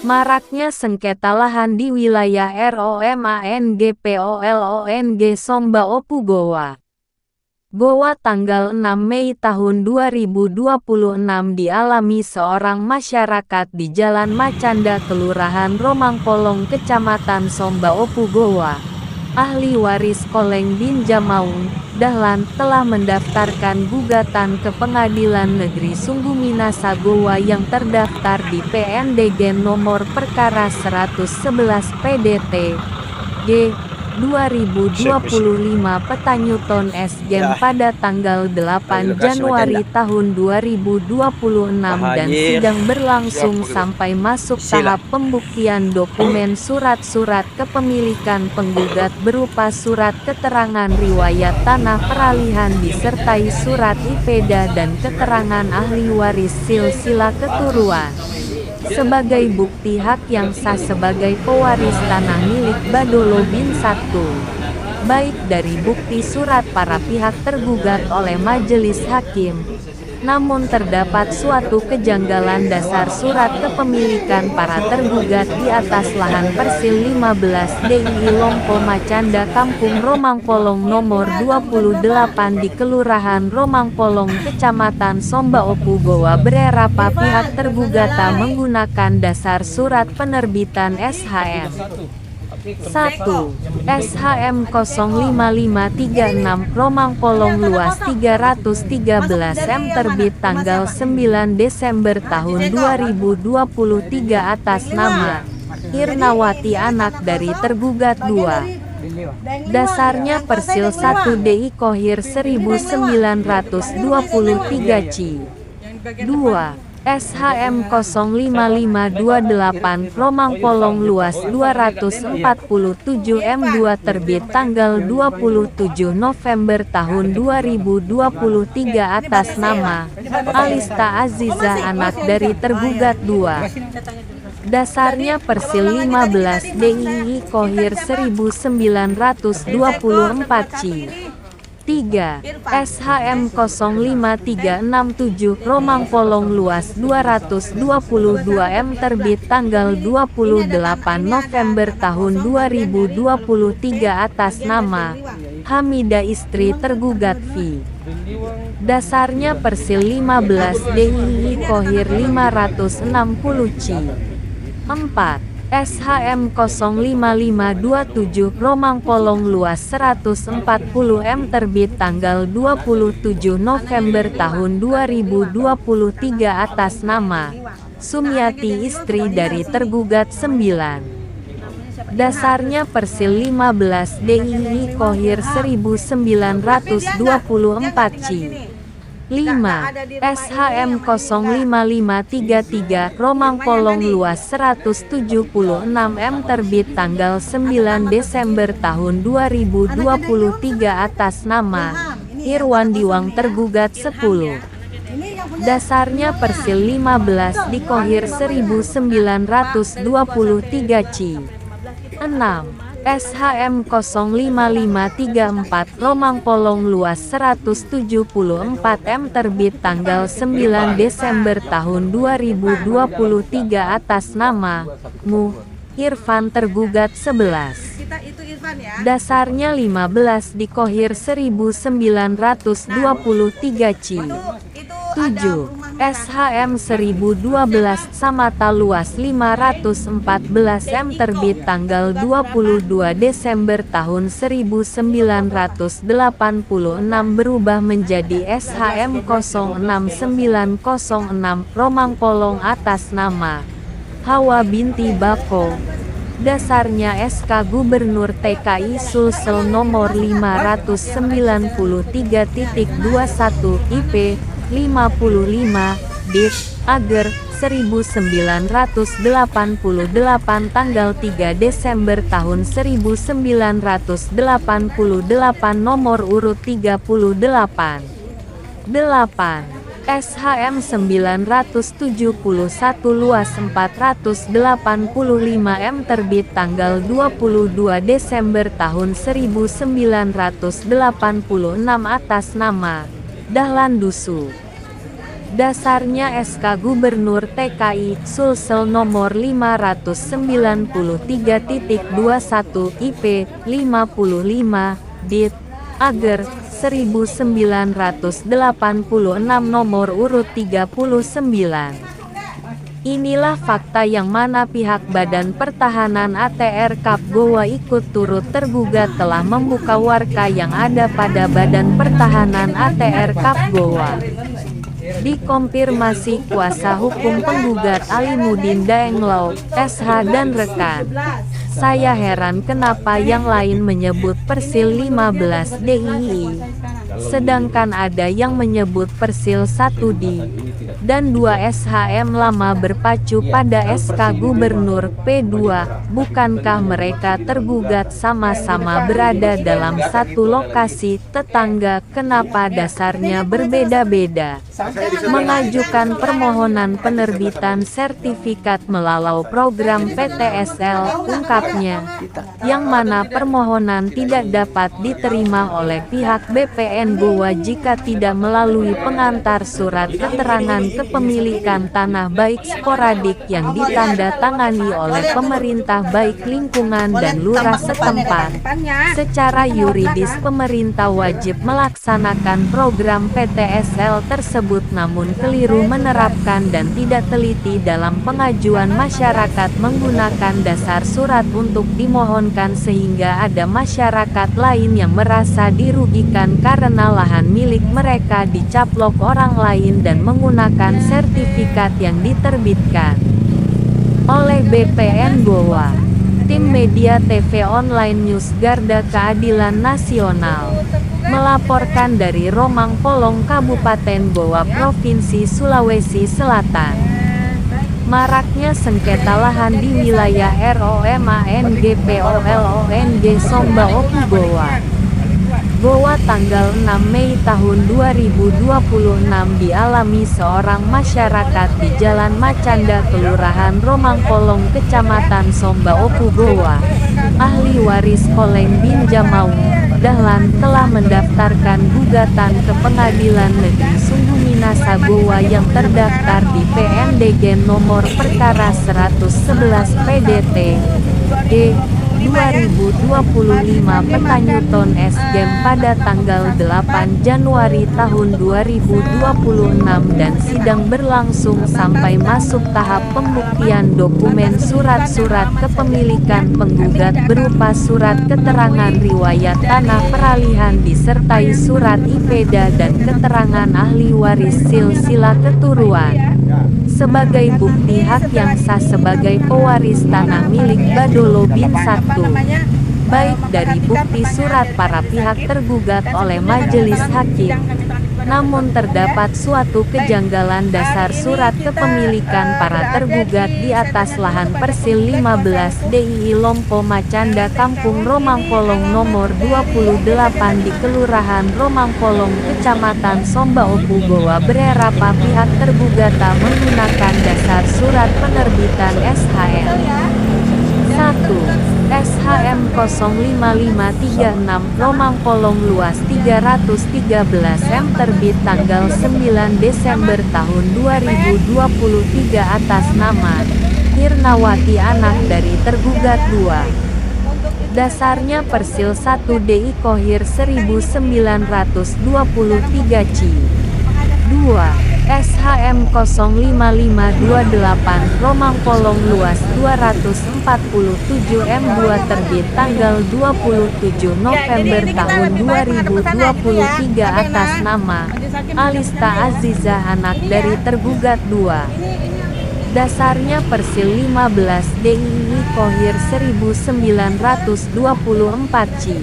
Maraknya sengketa lahan di wilayah ROMANGPOLONG Somba Opu Goa. Goa tanggal 6 Mei tahun 2026 dialami seorang masyarakat di Jalan Macanda Kelurahan Romangpolong Kecamatan Somba Opu Goa. Ahli waris Koleng bin Jamaung, Dahlan, telah mendaftarkan gugatan ke Pengadilan Negeri Sunggu Minasa Goa yang terdaftar di PNDG nomor perkara 111 PDT G 2025 Petanyuton SGM pada tanggal 8 Januari tahun 2026 dan sidang berlangsung sampai masuk tahap pembuktian dokumen surat-surat kepemilikan penggugat berupa surat keterangan riwayat tanah peralihan disertai surat IPEDA dan keterangan ahli waris silsilah keturunan sebagai bukti hak yang sah sebagai pewaris tanah milik Badolo bin Satu. Baik dari bukti surat para pihak tergugat oleh majelis hakim, namun terdapat suatu kejanggalan dasar surat kepemilikan para tergugat di atas lahan Persil 15 DIY Lompo Macanda Kampung Romangpolong nomor 28 di Kelurahan Romangpolong Kecamatan Somba Opu Goa bererapa pihak tergugata menggunakan dasar surat penerbitan SHM 1. SHM 05536 Romangpolong luas 313 M terbit tanggal 9 Desember tahun 2023 atas nama Irnawati anak dari tergugat 2. Dasarnya Persil 1 DI Kohir 1923 C. 2. SHM 05528 Romangpolong luas 247 M2 terbit tanggal 27 November tahun 2023 atas nama Alista Aziza anak dari tergugat 2. Dasarnya Persil 15 DIY Kohir 1924 C. 3. SHM 05367 Romangpolong luas 222 M terbit tanggal 28 November tahun 2023 atas nama Hamida istri tergugat V. Dasarnya Persil 15 DIY Kohir 560 C. 4. SHM 05527 Romangpolong luas 140 M terbit tanggal 27 November tahun 2023 atas nama Sumiati istri dari tergugat 9. Dasarnya Persil 15 DIY Kohir 1924 C. 5. SHM 05533 Romangpolong luas 176 M terbit tanggal 9 Desember tahun 2023 atas nama Irwan Diwang tergugat 10. Dasarnya Persil 15 di Kohir 1923 C. 6. SHM 05534 Romangpolong luas 174 M terbit tanggal 9 Desember tahun 2023 atas nama Mu Irfan tergugat 11. Dasarnya 15 di Kohir 1923 C. 7. SHM 1012 Samata luas 514 M terbit tanggal 22 Desember tahun 1986 berubah menjadi SHM 06906 Romangpolong atas nama Hawa binti Bako. Dasarnya SK Gubernur TKI Sulsel nomor 593.21 IP 55 Dit Ager 1988 tanggal 3 Desember tahun 1988 nomor urut 38. 8. SHM 971 luas 485 M terbit tanggal 22 Desember tahun 1986 atas nama Dahlan Dusu. Dasarnya SK Gubernur TKI Sulsel nomor 593.21 IP 55 Dit Ager 1986 nomor urut 39. Inilah fakta yang mana pihak Badan Pertahanan ATR Kap Gowa ikut turut tergugat telah membuka warka yang ada pada Badan Pertahanan ATR Kap Gowa. Dikonfirmasi kuasa hukum penggugat Alimuddin Daenglau, SH dan rekan. Saya heran kenapa yang lain menyebut Persil 15 DII, sedangkan ada yang menyebut Persil 1D dan 2 SHM lama berpacu pada SK Gubernur P2. Bukankah mereka tergugat sama-sama berada dalam satu lokasi tetangga? Kenapa dasarnya berbeda-beda? Mengajukan permohonan penerbitan sertifikat melalui program PTSL, ungkapnya, yang mana permohonan tidak dapat diterima oleh pihak BPN Gowa jika tidak melalui pengantar surat keterangan kepemilikan tanah baik sporadik yang ditanda tangani oleh pemerintah baik lingkungan dan lurah setempat. Secara yuridis pemerintah wajib melaksanakan program PTSL tersebut, namun keliru menerapkan dan tidak teliti dalam pengajuan masyarakat menggunakan dasar surat untuk dimohonkan, sehingga ada masyarakat lain yang merasa dirugikan karena lahan milik mereka dicaplok orang lain dan menggunakan sertifikat yang diterbitkan oleh BPN Gowa. Tim Media TV Online News Garda Keadilan Nasional melaporkan dari Romang Polong, Kabupaten Gowa, Provinsi Sulawesi Selatan. Maraknya sengketa lahan di wilayah ROMANGPOLONG Somba Opu Gowa. Gowa tanggal 6 Mei tahun 2026 dialami seorang masyarakat di Jalan Macanda, Kelurahan Romang Polong, Kecamatan Somba Opu Gowa. Ahli waris Koleng bin Jamaung Dahlan telah mendaftarkan gugatan ke Pengadilan Negeri Sungguh Minasa Gowa yang terdaftar di PMDG nomor perkara 111 PDT D 2025 Petanyuton SGM pada tanggal 8 Januari tahun 2026 dan sidang berlangsung sampai masuk tahap pembuktian dokumen surat-surat kepemilikan penggugat berupa surat keterangan riwayat tanah peralihan disertai surat IPEDA dan keterangan ahli waris silsilah keturunan sebagai bukti hak yang sah sebagai pewaris tanah milik Badolo bin Satu, baik dari bukti surat para pihak tergugat oleh majelis hakim. Namun terdapat suatu kejanggalan dasar surat kepemilikan para tergugat di atas lahan Persil 15 DII Lompo Macanda, Kampung Romang Polong nomor 28 di Kelurahan Romang Polong, Kecamatan Somba Opu Gowa. Berapa pihak tergugata menggunakan dasar surat penerbitan SHM 1. SHM 05536 Romang Polong luas 313 m terbit tanggal 9 Desember tahun 2023 atas nama Irnawati anak dari tergugat 2. Dasarnya Persil 1 DI Kohir 1923 C. 2. SHM 05528 Romang Polong luas 247 m 2 terbit tanggal 27 November tahun 2023 atas nama Alista Aziza anak dari tergugat 2. Dasarnya Persil 15 DII Kohir 1924 C.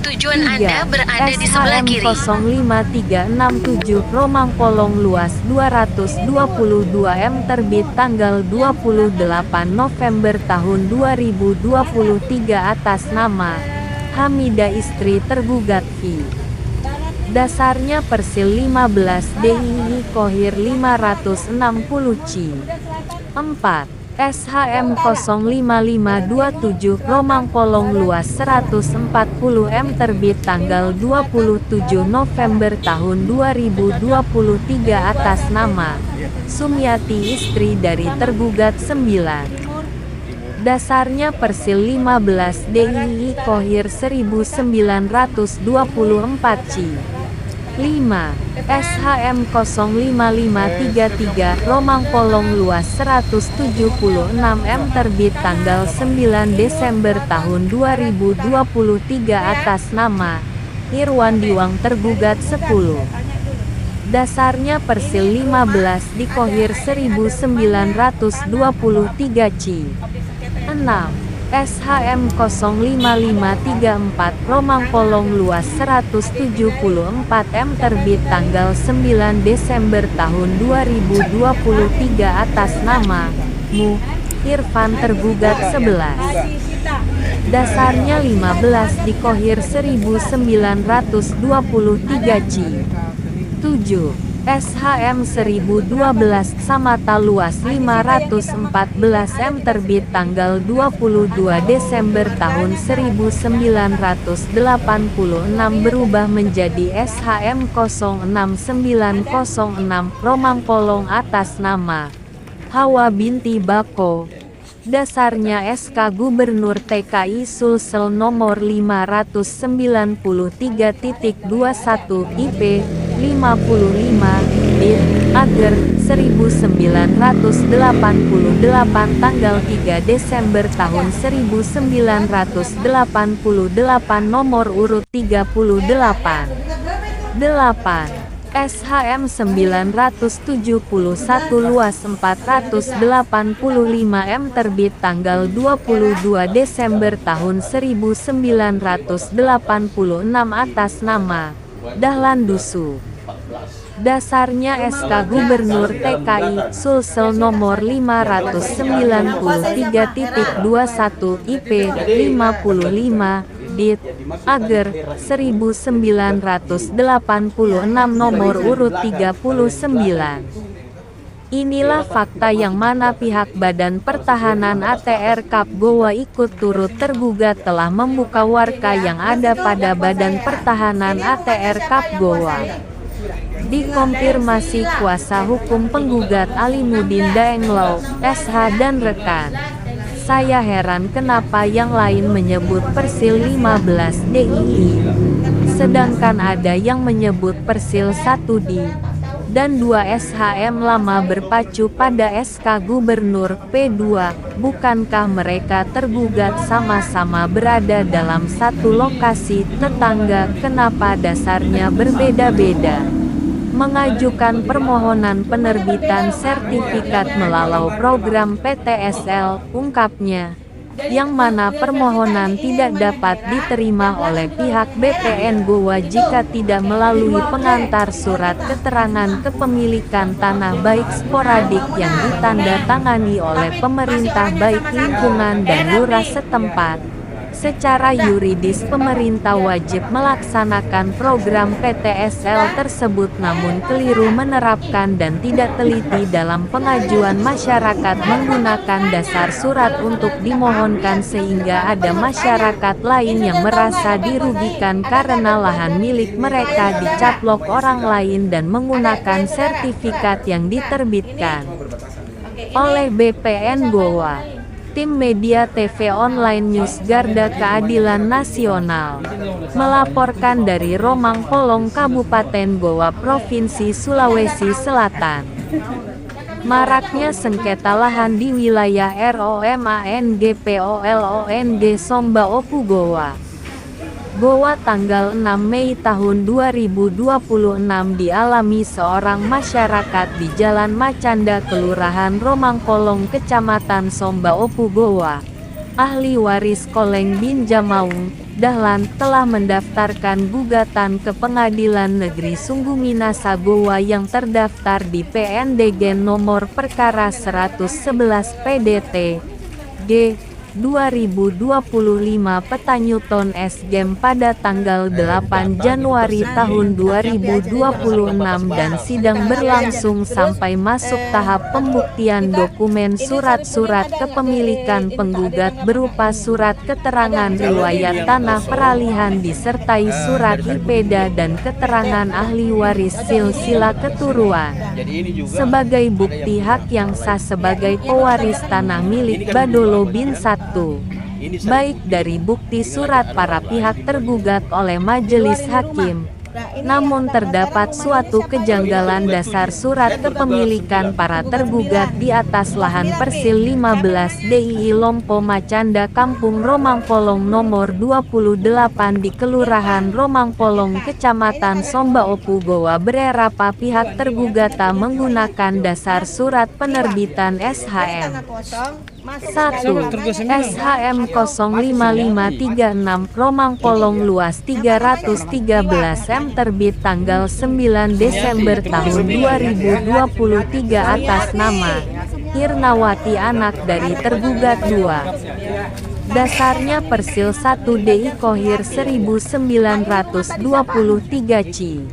Tujuan Anda berada di sebelah kiri. SHM 05367 Romang Polong luas 222 m terbit tanggal 28 November tahun 2023 atas nama Hamida istri tergugat V. Dasarnya Persil 15 DII Kohir 560 C. 4. SHM 05527 Romang Polong luas 140 m terbit tanggal 27 November tahun 2023 atas nama Sumiati istri dari tergugat 9. Dasarnya Persil 15 DII Kohir 1924 C. 5. SHM 05533 Romang Polong luas 176 m terbit tanggal 9 Desember tahun 2023 atas nama Irwan Diwang tergugat 10. Dasarnya Persil 15 di Kohir 1923 C. 6. SHM 05534 Romang Polong luas 174 m terbit tanggal 9 Desember tahun 2023 atas nama Mu Irfan tergugat 11. Dasarnya 15 di Kohir 1923 C. 7. SHM 1012 Samata luas 514 m terbit tanggal 22 Desember tahun 1986 berubah menjadi SHM 06906 Romang Polong atas nama Hawa binti Bako. Dasarnya SK Gubernur TKI Sulsel nomor 593.21 IP 55 DIN Ager 1988 tanggal 3 Desember tahun 1988 nomor urut 38. 8. SHM 971 luas 485 m terbit tanggal 22 Desember tahun 1986 atas nama Dahlan Dusu. Dasarnya SK Gubernur TKI Sulsel nomor 593.21 IP 55 DIT Ager 1986 nomor urut 39. Inilah fakta yang mana pihak Badan Pertahanan ATR Kap Goa ikut turut tergugat telah membuka warka yang ada pada Badan Pertahanan ATR Kap Goa. Dikonfirmasi kuasa hukum penggugat Alimuddin Daenglau, SH dan rekan. Saya heran kenapa yang lain menyebut Persil 15 DII, sedangkan ada yang menyebut Persil 1D dan 2 SHM lama berpacu pada SK Gubernur P2. Bukankah mereka tergugat sama-sama berada dalam satu lokasi tetangga? Kenapa dasarnya berbeda-beda? Mengajukan permohonan penerbitan sertifikat melalui program PTSL, ungkapnya, yang mana permohonan tidak dapat diterima oleh pihak BPN Goa jika tidak melalui pengantar surat keterangan kepemilikan tanah baik sporadik yang ditandatangani oleh pemerintah baik lingkungan dan lurah setempat. Secara yuridis pemerintah wajib melaksanakan program PTSL tersebut namun keliru menerapkan dan tidak teliti dalam pengajuan masyarakat menggunakan dasar surat untuk dimohonkan sehingga ada masyarakat lain yang merasa dirugikan karena lahan milik mereka dicaplok orang lain dan menggunakan sertifikat yang diterbitkan oleh BPN Goa. Tim Media TV Online News Garda Keadilan Nasional melaporkan dari Romang Polong Kabupaten Goa Provinsi Sulawesi Selatan. Maraknya sengketa lahan di wilayah ROMANGPOLONG Somba Opu Goa. Goa tanggal 6 Mei tahun 2026 dialami seorang masyarakat di Jalan Macanda Kelurahan Romang Polong Kecamatan Somba Opu Goa. Ahli waris Koleng bin Jamaung, Dahlan, telah mendaftarkan gugatan ke Pengadilan Negeri Sungguh Minasa Goa yang terdaftar di PNDG nomor perkara 111 PDT G 2025 peta Newton S Game pada tanggal 8 Januari tahun 2026 dan sidang berlangsung sampai masuk tahap pembuktian dokumen surat-surat kepemilikan penggugat berupa surat keterangan riwayat tanah peralihan disertai surat IPEDA dan keterangan ahli waris silsilah keturunan sebagai bukti hak yang sah sebagai pewaris tanah milik Badolo bin Sattu, baik dari bukti surat para pihak tergugat oleh majelis hakim. Namun terdapat suatu kejanggalan dasar surat kepemilikan para tergugat di atas lahan persil 15 DIY Lompo Macanda Kampung Romangpolong nomor 28 di Kelurahan Romangpolong Kecamatan Sombao Goa Bererapa pihak tergugata menggunakan dasar surat penerbitan SHM 1. SHM 05536 Romangpolong luas 313 M terbit tanggal 9 Desember tahun 2023 atas nama Irnawati anak dari tergugat 2. Dasarnya persil 1 DI Kohir 1923 C.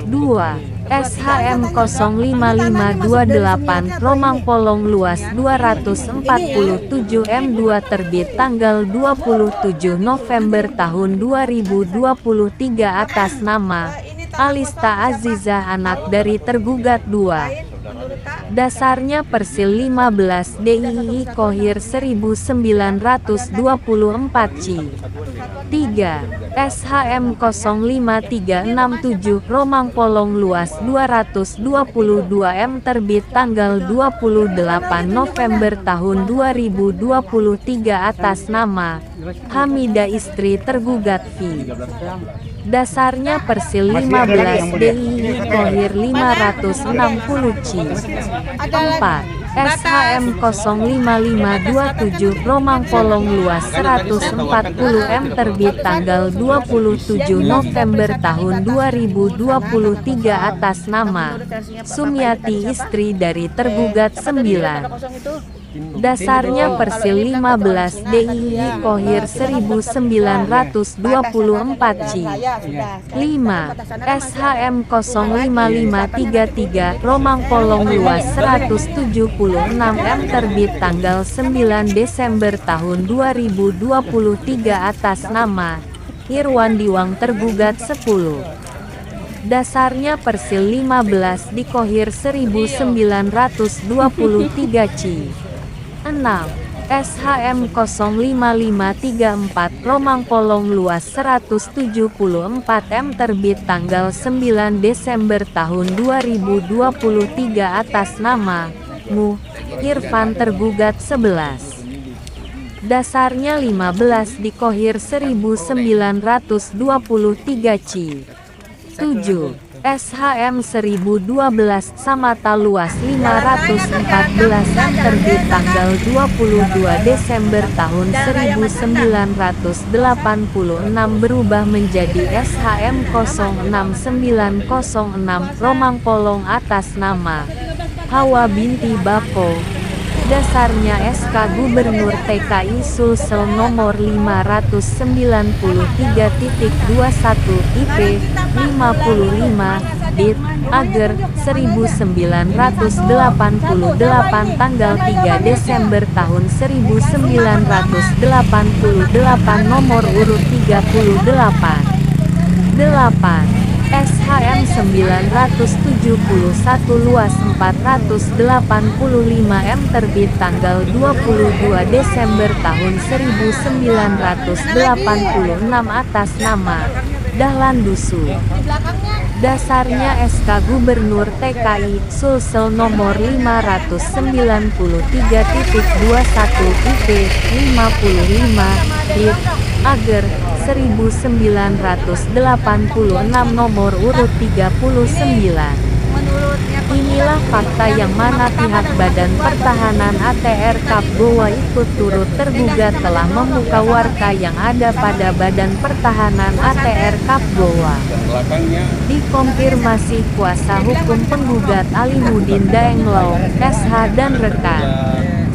2. SHM 05528 Romangpolong luas 247 M2 terbit tanggal 27 November tahun 2023 atas nama Alista Aziza anak dari tergugat 2. Dasarnya persil 15 DIY Kohir 1924 C. 3. SHM 05367 Romangpolong luas 222 M terbit tanggal 28 November tahun 2023 atas nama Hamida istri tergugat V. Dasarnya persil 15 DIY Kohir 560 C. 4. SHM 05527 Romangpolong luas 140 M terbit tanggal 27 November tahun 2023 atas nama Sumiati istri dari tergugat 9. Dasarnya persil 15 DIY Kohir 1924 C. 5. SHM 05533 Romangpolong luas 176 M terbit tanggal 9 Desember tahun 2023 atas nama Irwan Diwang tergugat 10. Dasarnya persil 15 di Kohir 1923 C. 6. SHM 05534 Romangpolong luas 174 M terbit tanggal 9 Desember tahun 2023 atas nama Mu Irfan tergugat 11. Dasarnya 15 di Kohir 1923 C. 7. SHM 1012 Samata luas 514 M terbit tanggal 22 Desember tahun 1986 berubah menjadi SHM 06906 Romangpolong atas nama Hawa binti Bako. Dasarnya SK Gubernur TKI Sulsel nomor 593.21 IP 55 DIT Ager 1988 tanggal 3 Desember tahun 1988 nomor urut 38. 8. SHM 971 luas 485 M terbit tanggal 22 Desember tahun 1986 atas nama Dahlan Dusu. Dasarnya SK Gubernur TKI Sulsel nomor 593.21 IP 55 DIT Ager 1986 nomor urut 39. Inilah fakta yang mana pihak Badan Pertahanan ATR Kap Goa ikut turut tergugat telah membuka warka yang ada pada Badan Pertahanan ATR Kap Goa. Dikonfirmasi kuasa hukum penggugat Alimuddin Daenglong, SH dan rekan.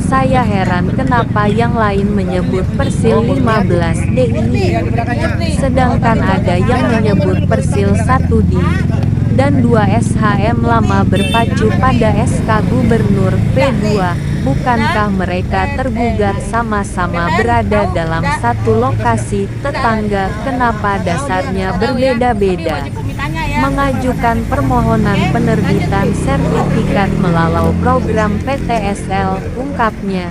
Saya heran kenapa yang lain menyebut Persil 15 DIY, sedangkan ada yang menyebut Persil 1 DI dan 2 SHM lama berpacu pada SK Gubernur P2. Bukankah mereka tergugat sama-sama berada dalam satu lokasi tetangga? Kenapa dasarnya berbeda-beda? Mengajukan permohonan penerbitan sertifikat melalui program PTSL, ungkapnya,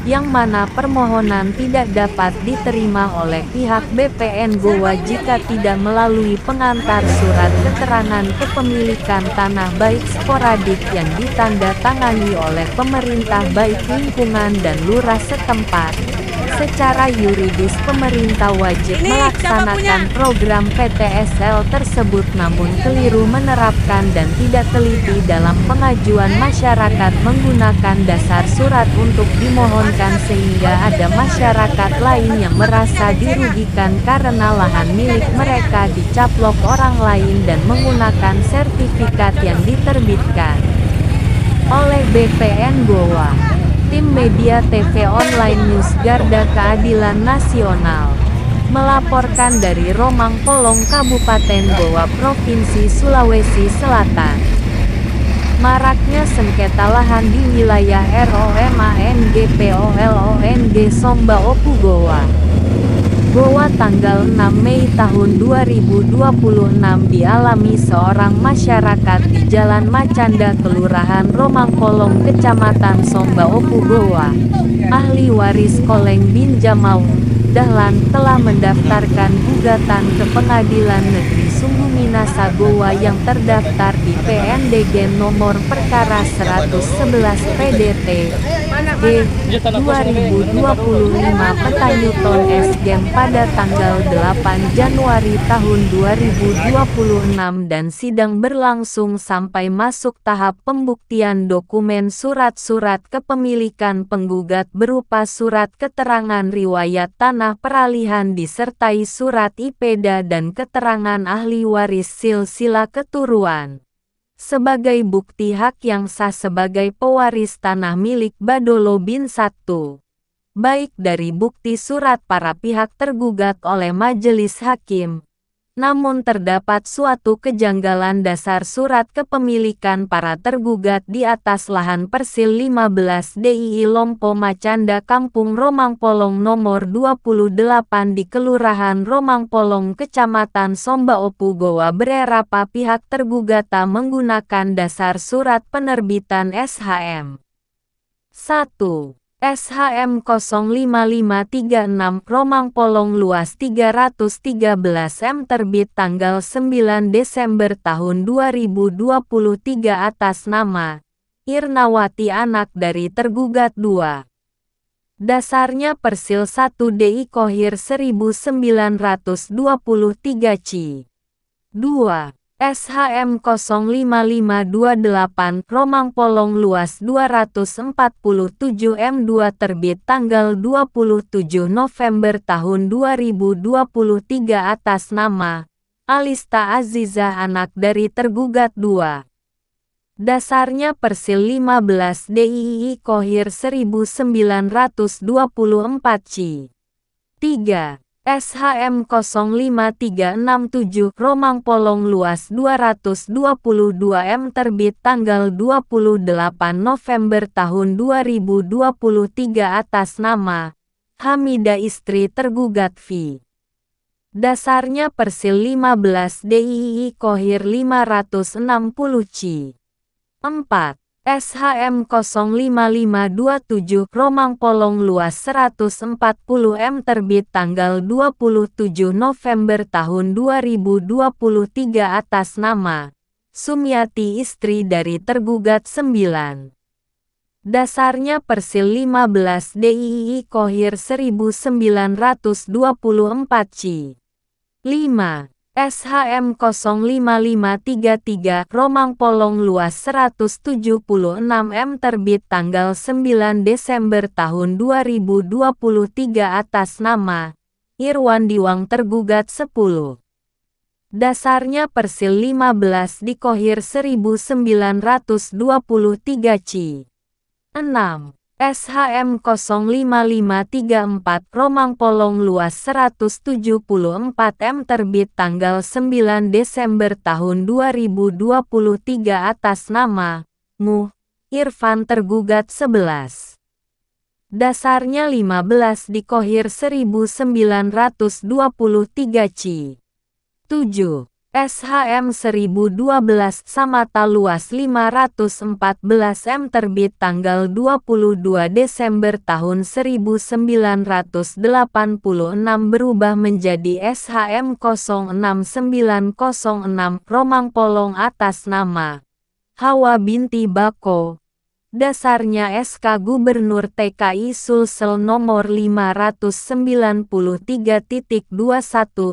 yang mana permohonan tidak dapat diterima oleh pihak BPN Goa jika tidak melalui pengantar surat keterangan kepemilikan tanah baik sporadik yang ditanda tangani oleh pemerintah baik lingkungan dan lurah setempat. Secara yuridis pemerintah wajib melaksanakan program PTSL tersebut, namun keliru menerapkan dan tidak teliti dalam pengajuan masyarakat menggunakan dasar surat untuk dimohonkan, sehingga ada masyarakat lain yang merasa dirugikan karena lahan milik mereka dicaplok orang lain dan menggunakan sertifikat yang diterbitkan oleh BPN Goa. Tim Media TV Online News Garda Keadilan Nasional melaporkan dari Romang Polong, Kabupaten Goa, Provinsi Sulawesi Selatan. Maraknya sengketa lahan di wilayah ROMANGPOLONG Somba Opu Goa. Goa tanggal 6 Mei tahun 2026 dialami seorang masyarakat di Jalan Macanda, Kelurahan Romang Polong, Kecamatan Somba Opu Goa. Ahli waris Koleng bin Jamaung Dahlan telah mendaftarkan gugatan ke Pengadilan Negeri Sumbu Minasa Goa yang terdaftar di PNDG nomor perkara 111 PDT G 2025 Petanyuton SGM pada tanggal 8 Januari tahun 2026 dan sidang berlangsung sampai masuk tahap pembuktian dokumen surat-surat kepemilikan penggugat berupa surat keterangan riwayat tanah peralihan disertai surat IPEDA dan keterangan ahli waris silsilah keturunan sebagai bukti hak yang sah sebagai pewaris tanah milik Badolo bin 1. Baik dari bukti surat para pihak tergugat oleh majelis hakim, namun terdapat suatu kejanggalan dasar surat kepemilikan para tergugat di atas lahan Persil 15 DIY Lompo Macanda, Kampung Romang Polong nomor 28 di Kelurahan Romang Polong, Kecamatan Somba Opu Goa bererapa pihak tergugata menggunakan dasar surat penerbitan SHM 1. SHM 05536 Romang Polong luas 313 m terbit tanggal 9 Desember tahun 2023 atas nama Irnawati anak dari tergugat 2. Dasarnya Persil 1 DI Kohir 1923 C. 2. SHM 05528 Romang Polong luas 247 m 2 terbit tanggal 27 November tahun 2023 atas nama Alista Aziza anak dari tergugat 2. Dasarnya Persil 15 DIY Kohir 1924 C. 3. SHM 05367 Romang Polong luas 222 m terbit tanggal 28 November tahun 2023 atas nama Hamida istri tergugat V. Dasarnya Persil 15 DIY Kohir 560 C. 4. SHM 05527 Romang Polong luas 140 m terbit tanggal 27 November tahun 2023 atas nama Sumiati istri dari tergugat 9. Dasarnya Persil 15 DIY Kohir 1924 C. 5. SHM 05533 Romang Polong luas 176 m terbit tanggal 9 Desember tahun 2023 atas nama Irwan Diwang tergugat 10. Dasarnya Persil 15 di Kohir 1923 C. 6. SHM 05534 Romang Polong luas 174 m terbit tanggal 9 Desember tahun 2023 atas nama Muh Irfan tergugat 11. Dasarnya 15 di Qohir 1923 Ci. 7. SHM 1012 Samata luas 514 m terbit tanggal 22 Desember tahun 1986 berubah menjadi SHM 06906 Romang Polong atas nama Hawa binti Bako. Dasarnya SK Gubernur TKI Sulsel nomor 593.21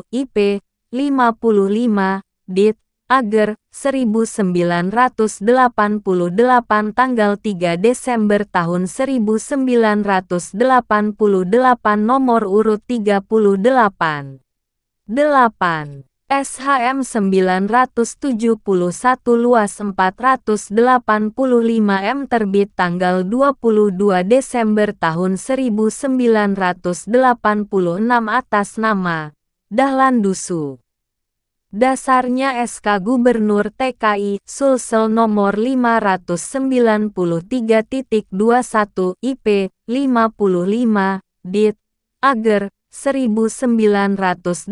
IP 55, Dit, Ager, 1988 tanggal 3 Desember tahun 1988 nomor urut 38. 8. SHM 971 luas 485 m terbit tanggal 22 Desember tahun 1986 atas nama Dahlan Dusu. Dasarnya SK Gubernur TKI Sulsel nomor 593.21 IP 55, Dit, Ager, 1986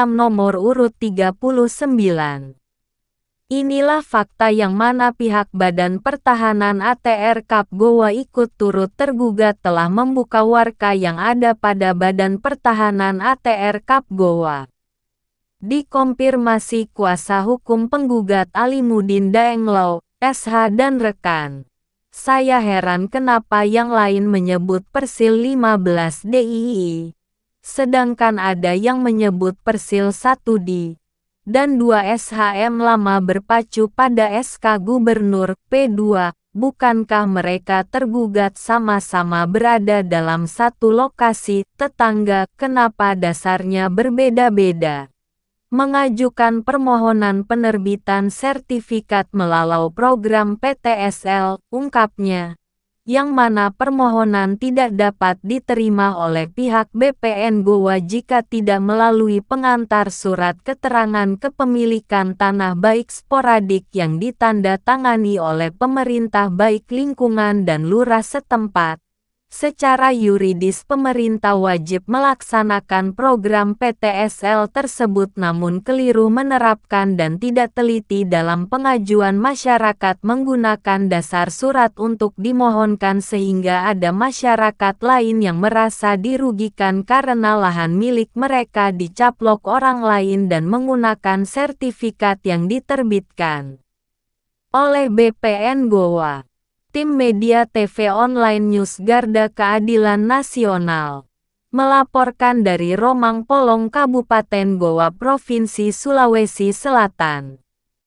nomor urut 39. Inilah fakta yang mana pihak Badan Pertahanan ATR Kap Gowa ikut turut tergugat telah membuka warka yang ada pada Badan Pertahanan ATR Kap Gowa. Dikonfirmasi kuasa hukum penggugat Alimuddin Daenglau, SH dan rekan. Saya heran kenapa yang lain menyebut Persil 15 DII, sedangkan ada yang menyebut Persil 1D. Dan 2 SHM lama berpacu pada SK Gubernur P2, bukankah mereka tergugat sama-sama berada dalam satu lokasi tetangga, kenapa dasarnya berbeda-beda? Mengajukan permohonan penerbitan sertifikat melalui program PTSL, ungkapnya, yang mana permohonan tidak dapat diterima oleh pihak BPN Gowa jika tidak melalui pengantar surat keterangan kepemilikan tanah baik sporadik yang ditanda tangani oleh pemerintah baik lingkungan dan lurah setempat. Secara yuridis pemerintah wajib melaksanakan program PTSL tersebut namun keliru menerapkan dan tidak teliti dalam pengajuan masyarakat menggunakan dasar surat untuk dimohonkan sehingga ada masyarakat lain yang merasa dirugikan karena lahan milik mereka dicaplok orang lain dan menggunakan sertifikat yang diterbitkan oleh BPN Gowa. Tim Media TV Online News Garda Keadilan Nasional melaporkan dari Romang Polong Kabupaten Gowa Provinsi Sulawesi Selatan.